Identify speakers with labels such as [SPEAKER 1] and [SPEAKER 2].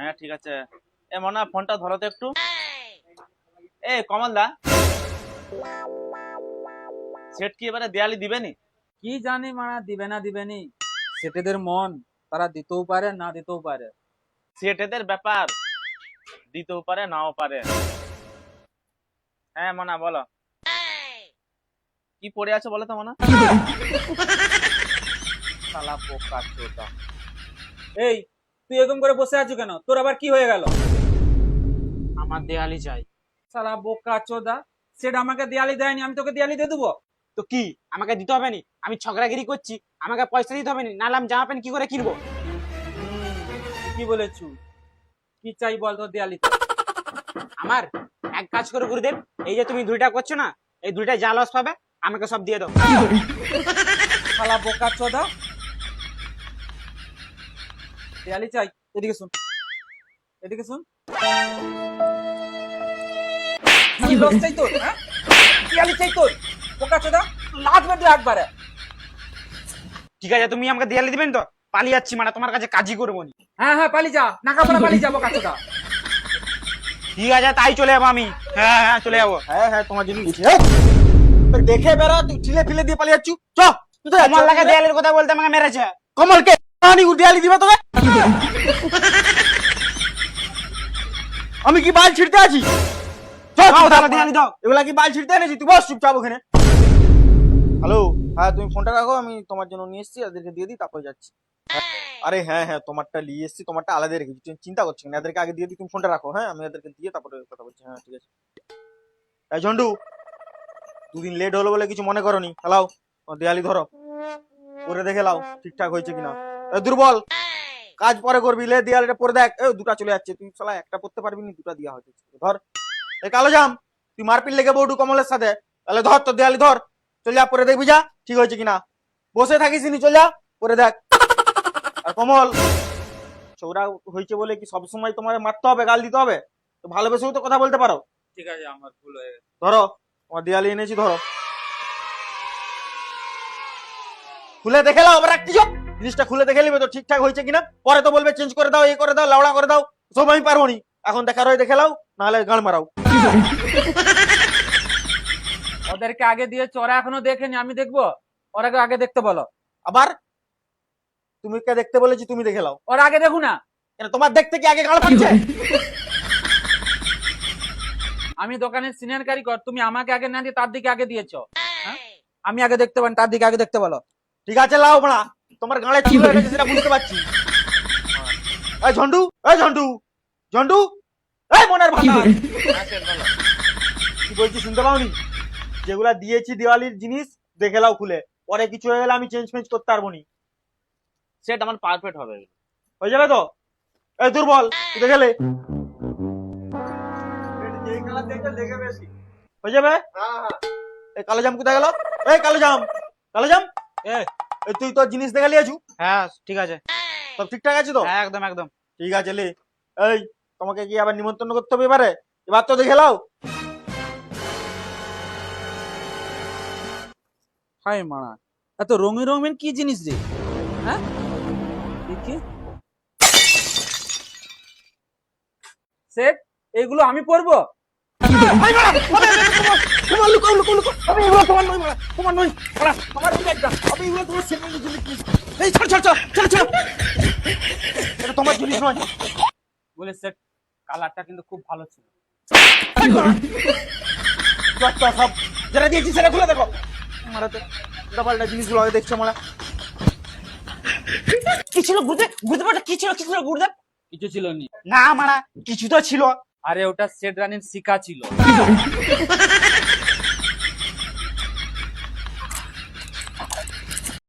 [SPEAKER 1] হ্যাঁ ঠিক আছে। এ মনা ফোনটা ধরো তো একটু। এ কমল দা, সেট কি এবারে দেয়ালি দিবেনি?
[SPEAKER 2] কি জানি মারা দিবে না দিবে নি, সেটেদের মন, তারা দিতেও পারে না দিতেও পারে।
[SPEAKER 1] সেটেদের ব্যাপার, দিতেও পারে নাও পারে। হ্যাঁ মনা বলো, কি পড়ে আছে বলো তো মনা। শালা পোকা চোদা।
[SPEAKER 2] এই, তুই এরকম করে বসে আছো কেন? তোর আবার কি হয়ে গেল?
[SPEAKER 3] আমার দেয়ালি চাই।
[SPEAKER 2] সালা বোকা চোদা, সেটা আমাকে দেয়ালি দেয়নি, আমি তোকে দেয়ালি দিয়ে দেবো?
[SPEAKER 3] তো কি আমাকে দিতে হবে নি? আমি ঝগড়াগিরি করছি, আমাকে পয়সা দিতে হবে নি, নাহলে আমি জামা প্যান্ট কি করে কিনবো?
[SPEAKER 2] কি বলেছু? কি চাই বল তোর দেয়ালি?
[SPEAKER 3] আমার এক কাজ করে গুরুদেব, এই যে তুমি 2টা করছো না, এই 2টায় যা লস পাবে আমাকে সব দিয়ে দাও।
[SPEAKER 2] শালা বোকা চোদা, দেয়ালি চাই। এদিকে শুন, এদিকে শুন। কি লস চাই তোর? হ্যাঁ, দেয়ালি চাই তোর? বোকা চোদা, লাগবে তো একবারে।
[SPEAKER 3] ঠিক আছে, তুমি আমাকে দেয়ালি দিবেন তো? পালিয়ে যাচ্ছি, মানে তোমার কাছে কাজই করবো নি।
[SPEAKER 2] হ্যাঁ হ্যাঁ, পালি যা, নাকাপড়া পালি যা বোকা চোদা।
[SPEAKER 3] ঠিক আছে, তাই চলে যাবো আমি। হ্যাঁ হ্যাঁ চলে যাবো।
[SPEAKER 4] হ্যাঁ হ্যাঁ তোমার জন্য দেখে বেড়া, তুই ঠিলে ফিলে দিয়ে পালিয়ে যাচ্ছু। চ
[SPEAKER 3] তোমার লাগে দেয়ালের কথা বলতে আমাকে মেরেছে।
[SPEAKER 4] কমলকে দেয়ালি দিবে তোকে? আমি কি বাল ছিড়তে আছি?
[SPEAKER 3] দাও, দাও, দেয়ালি দাও।
[SPEAKER 4] এগুলা কি বাল ছিড়তে এনেছি? তুই বস চুপচাপ ওখানে। হ্যালো, হ্যাঁ তুমি ফোনটা রাখো, আমি তোমার জন্য নিয়ে এসেছি, এদেরকে দিয়ে দিই তারপর যাচ্ছি। আরে হ্যাঁ হ্যাঁ, তোমারটা নিয়ে এসেছি, তোমারটা আলাদা রেখেছি, তুমি চিন্তা করছো না, এদেরকে আগে দিয়ে দিই, তুমি ফোনটা রাখো। হ্যাঁ আমি এদেরকে দিয়ে তারপরে কথা বলছি। হ্যাঁ ঠিক আছে। এই ঝন্টু, 2 দিন লেট হলো বলে কিছু মনে করনি, হ্যালো দেয়ালি ধরো, করে দেখে লাও ঠিকঠাক হয়েছে কিনা। দুর্বল, কাজ পরে করবি, লে দেয়ালিটা পরে দেখ। 2টা চলে যাচ্ছে, তুই শালা একটা পড়তে পারবি না, 2টা দেওয়া হয়েছে। ধর এই কালো জাম, তুই মারপিট লেগে বউটু কমলের সাথে, তাহলে ধর তোর দেয়ালি ধর, চল যা পরে দেখবি যা ঠিক হয়েছে কিনা। বসে থাকিস নি, চল যা পরে দেখ। আর কমল, ছোকরা হয়েছে বলে কি সবসময় তোমার মারতে হবে, গাল দিতে হবে? তো ভালোবেসেও তো কথা বলতে পারো।
[SPEAKER 2] ঠিক আছে, আমার ভুল হয়ে গেছে।
[SPEAKER 4] ধরো তোমার দেয়ালি এনেছি, ধরো খুলে দেখে নাও, আবার একটি চোখ জিনিসটা খুলে দেখে নিবে তো ঠিকঠাক হয়েছে কিনা। পরে তো বলবে চেঞ্জ করে দাও, এই করে দাও, লাউড়া করে দাও, সব আমি পারবো নি। এখন দেখার হয় দেখে লাও, নাহলে গান মারাও।
[SPEAKER 2] ওদেরকে আগে দিয়েছে, ওরা এখনো দেখেনি, আমি দেখবো? ওরাকে আগে দেখতে বলো।
[SPEAKER 4] আবার তুমি কে দেখতে বলেছি? তুমি দেখে লাও।
[SPEAKER 2] ওরা আগে দেখু না।
[SPEAKER 4] কেন তোমার দেখতে কি আগে গাল পাচ্ছে?
[SPEAKER 2] আমি দোকানের সিনিয়র কারিগর, তুমি আমাকে আগে না দিয়ে তার দিকে আগে দিয়েছো। হ্যাঁ? আমি আগে দেখতে পারি, তার দিকে আগে দেখতে বলো।
[SPEAKER 4] ঠিক আছে লাও বড়া, তোমার গালে চুল হয়ে গেছে সেটা বুঝতে পারছি। এই ঝন্টু, এই ঝন্টু, ঝন্টু, এই মনের ভাষা
[SPEAKER 1] হ্যাঁ সেট বলো।
[SPEAKER 4] কি বলছি শুনতে পাওনি? যেগুলা দিয়েছি দিওয়ালির জিনিস দেখে লাও খুলে, পরে কিছু হয়ে গেলে আমি চেঞ্জ ফেঞ্জ করতে পারবো নি।
[SPEAKER 1] সেট আমার পারফেক্ট হবে।
[SPEAKER 4] হয়ে যাবে তো? এই দুর্বল, তুই দেখে লে। হয়ে যাবে? এই কালো জাম কোথায় গেল? এই কালো জাম, কালো জাম,
[SPEAKER 3] এ,
[SPEAKER 4] এই তুই তোর জিনিস দেখে লিয়েছু?
[SPEAKER 3] হ্যাঁ ঠিক আছে।
[SPEAKER 4] সব ঠিকঠাক আছে তো?
[SPEAKER 3] হ্যাঁ একদম একদম।
[SPEAKER 4] ঠিক আছে লে। এই তোমাকে কি আবার নিমন্ত্রণ করতে হবে এবারে? এবার তো দেখে লাও।
[SPEAKER 2] হাই মারা, এত রঙিন রঙিন কি জিনিস রে? হ্যাঁ, দেখি সেট, এগুলো আমি পরবো?
[SPEAKER 4] তোমার জিনিস নয়।
[SPEAKER 2] বলে সেট, কালারটা কিন্তু খুব ভালো ছিল।
[SPEAKER 4] সব যেটা দিয়েছি সেটা খুলে দেখো। মারাতে ডাবলটা জিনিসগুলো আগে দেখছো মারা।
[SPEAKER 3] কি ছিল গুরুদেব? গুরুদেব কি ছিল? কি ছিল গুরুদেব?
[SPEAKER 2] কিছু ছিল নি।
[SPEAKER 3] না মারা, কিছু তো ছিল।
[SPEAKER 2] আরে ওটা সেট রানির শিকা ছিল।